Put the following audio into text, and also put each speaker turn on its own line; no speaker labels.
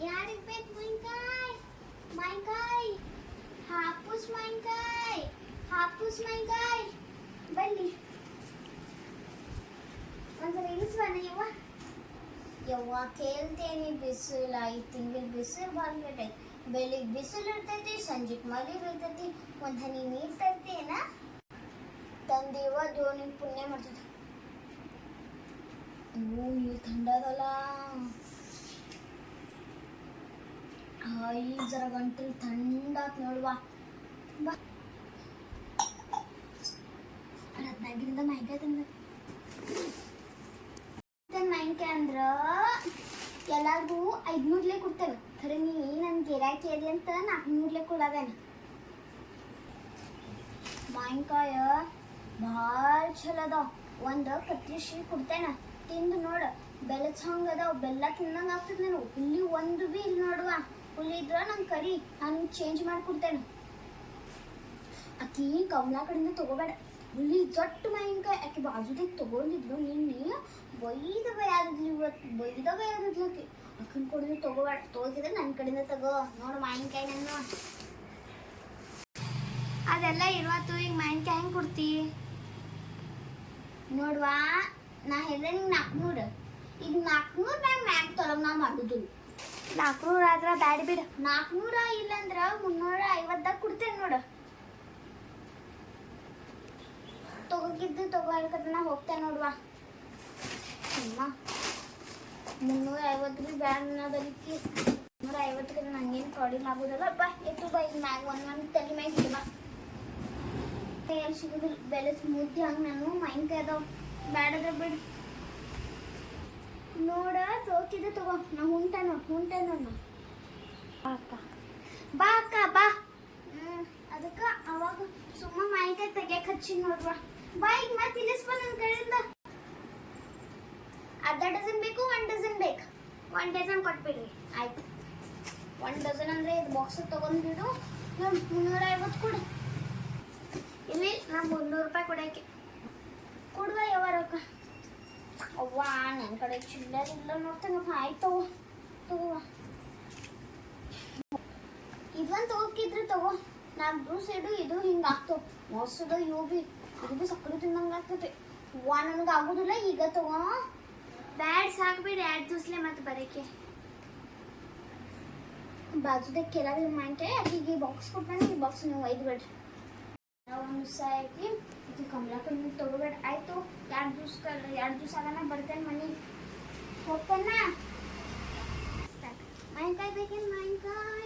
ಯಾರಿಗೆ ಬೇಕು ಮಾವಿನಕಾಯಿ? ಮಾವಿನಕಾಯಿ ಹಾಪುಸ್ ಮಾವಿನಕಾಯಿ, ಹಾಪುಸ್ ಮಾವಿನಕಾಯಿ ಬನ್ನಿ ಒಂದ್ಸಲ ಇಳಿಸ್ಬಾನ ಯವ್ವ. ಯವ್ವ ಕೇಳ್ತೇನೆ, ಬಿಸಿಲು 5 ತಿಂಗಳು ಬಿಸಿಲು ಬಂದ್ಬಿಟ್ಟೈತೆ. ಬೆಳಿಗ್ಗೆ ಬಿಸಿಲು ಇರ್ತೈತಿ, ಸಂಜೆಗೆ ಮಳೆ ಬೀಳ್ತೈತಿ. ಒಂದು ಹನಿ ನೀರು ತರ್ತೇನ ತಂದೇವ, ದೋಣಿ ಪುಣ್ಯ ಮಾಡ್ತೈತಿ. ಓ ನೀರು ಥಂಡದಲ್ಲ. ಈಗ ಜರ ಗಂಟಲು ಥಂಡಾತ್ ನೋಡುವ. ಬಾ ರತ್ನಾಗಿರಿಂದ ಮಾಹಿತಿ ತಂದ ಮಾವಿನಕಾಯಿ ಅಂದ್ರೆ ಎಲ್ಲರಿಗೂ 500 ಕೊಡ್ತೇನೆ. ಖರೆ ನೀ ನನ್ನ ಗಿರಾಕಿ ಅದಿ ಅಂತ 400 ಕೊಡವೇನ. ಮಾವಿನಕಾಯ ಭಾಳ ಚಲೋ ಅದಾವ. ಒಂದು ಕತ್ರಿಸಿ ಕೊಡ್ತೇನೆ, ತಿಂದು ನೋಡು. ಬೆಲ್ಲ ಚಂಗ ಅದಾವ, ಬೆಲ್ಲ ತಿನ್ನಂಗೆ ಆಗ್ತದೆ. ನಾನು ಹುಳಿ ಒಂದು ಭೀ ಇಲ್ಲಿ ನೋಡುವ. ಹುಳಿ ಇದ್ರೆ ನಂಗೆ ಕರಿ, ನಾನು ಚೇಂಜ್ ಮಾಡಿಕೊಡ್ತೇನೆ. ಆಕಿ ಕಮಲಾ ಕಡೆಯಿಂದ ತಗೋಬೇಡ. ಹುಳಿ ಜೊಟ್ಟು ಮಾವಿನಕಾಯಿ ಆಕೆ ಬಾಜುದಾಗ ತಗೊಂಡಿದ್ಲು. ನಿನ್ನೆ ಬೈದ ಬೈಯಾದಿದ್ಲು. ಇವತ್ತು ಬೈದ ಬೈಯಾದಿದ್ಲು ಆಕೆ. ಅಕ್ಕನ ಕಡೆಯಿಂದ ತಗೋಬೇಡ. ತಗೋತಿದ್ರೆ ನನ್ನ ಕಡೆಯಿಂದ ತಗೋ. ನೋಡು ಮಾವಿನಕಾಯಿ ನನ್ನ ಅದೆಲ್ಲ ಇರುವತ್ತು. ಈಗ ಮಾವಿನಕಾಯಿ ಹೆಂಗೆ ಕೊಡ್ತಿ ನೋಡುವ. ನಾ ಹೇಳಿದೆ ನಿಂಗೆ 400. ಈಗ 400 ಮ್ಯಾಗ ತೊಲಗ ನಾ ಮಾಡುದು. 400 ಆದ್ರೆ ಬ್ಯಾಡ ಬಿಡು. 400 ಇಲ್ಲಂದ್ರೆ 350ದಾಗ ಕೊಡ್ತೇನೆ ನೋಡು. ತಗೋಗಿದ್ದು ತಗೋ ಹೇಳ್ಕತ್ತ ನಾ ಹೋಗ್ತೇನೆ ನೋಡುವ. ಅಮ್ಮ 350 ಭೀ ಬ್ಯಾಡ ಅನ್ನೋದಕ್ಕೆ. 350ಕ್ಕೆ ನಂಗೇನು ಕಡಿಮೆ ಆಗೋದಲ್ಲ. ಬಾ ಎತ್ತು ಬಾ. ಈಗ ಮ್ಯಾಗ ಒಂದು ತಲೆ ಮ್ಯಾಗ ಹಿಡಿ ಬಾ. ಎಲ್ಲಿ ಸಿಗೋದಿಲ್ಲ. ಬೆಲೆ ಮುದ್ದೆ ಹಂಗೆ ನಾನು ಮಾವಿನಕಾಯಿ ಅದಾವ. ಬ್ಯಾಡದ ಬಿಡು. ನೋಡ ತಗೋಕಿದ್ದೆ ತಗೋ. ನಾ ಹೊಂಟೆ ನೋಡು. ಅಕ್ಕ ಬಾ ಅಕ್ಕ ಬಾ. ಅದಕ್ಕೆ ಅವಾಗ ಸುಮ್ಮ ಮಾವಿನಕಾಯಿ ತೆಗಿಯಕ್ಕೆ ಹಚ್ಚಿ ನೋಡ್ವಾ. ಬಾ ಈಗ ಮತ್ತೆ ಇಲ್ಲಿಸ್ಬಾ ನನ್ನ ಕಡೆಯಿಂದ. ಅರ್ಧ ಡಜನ್ ಬೇಕು, 1 ಡಜನ್ ಬೇಕು? 1 ಡಜನ್ ಕೊಟ್ಬಿಡ್ರಿ ಆಯ್ತು. 1 ಡಜನ್ ಅಂದರೆ ಇದು ಬಾಕ್ಸ್ ತೊಗೊಂಡ್ಬಿಡು. ನೋಡಿ 350 ಕೊಡು. ಇಲ್ಲಿ ನಾ 300 ರೂಪಾಯಿ ಕೊಡೋಕ್ಕೆ ಕೊಡುವ. ಯಾವಾರಕ್ಕ ಅವ್ವ ನನ್ನ ಕಡೆ ಚಿಲ್ಲರ್ ಇಲ್ಲ ನೋಡ್ತೇನಪ್ಪ. ಆಯ್ತು ತಗೋ. ಇದೊಂದು ತಗೋಕಿದ್ರೆ ತಗೋ. 4 ಜ್ಯೂಸ್ ಇಡು. ಇದು ಹಿಂಗೆ ಆಗ್ತವೆ ಮೋಸದ. ಇವು ಭೀ ಇದು ಭೀ ಸಕ್ಕರೆ ತಿನ್ನಂಗೆ ಆಗ್ತೈತಿ. ನನಗೆ ಆಗೋದಿಲ್ಲ. ಈಗ ತಗೋ. ಬ್ಯಾಡ್ ಸಾಕ್ಬಿಡಿ 2 ಜ್ಯೂಸ್ಲೆ ಮತ್ತೆ ಬರೋಕ್ಕೆ. ಬಾಜುದಾಗ ಕೆಲವು ಮಾವಿನಕಾಯಿ ಆಕೆಗೆ ಬಾಕ್ಸ್ ಕೊಟ್ಟಾನೆ. ಈ ಬಾಕ್ಸ್ ನೀವು ಒಯ್ದು ಬಿಡ್ರಿ. ಒಂದು ಸಾಕಿ ಇದು ಕಮಲಾ ಕಣ್ಣು ತಗೋಬೇಡ. ಆಯಿತು 2 ಜ್ಯೂಸ್ ಆಗೋಣ. ಬರ್ತೇನೆ ಮನೆಗೆ ಹೋಗ್ತೇನೆ. ಮಾವಿನಕಾಯಿ ಬೇಕೇನು? ಮಾವಿನಕಾಯಿ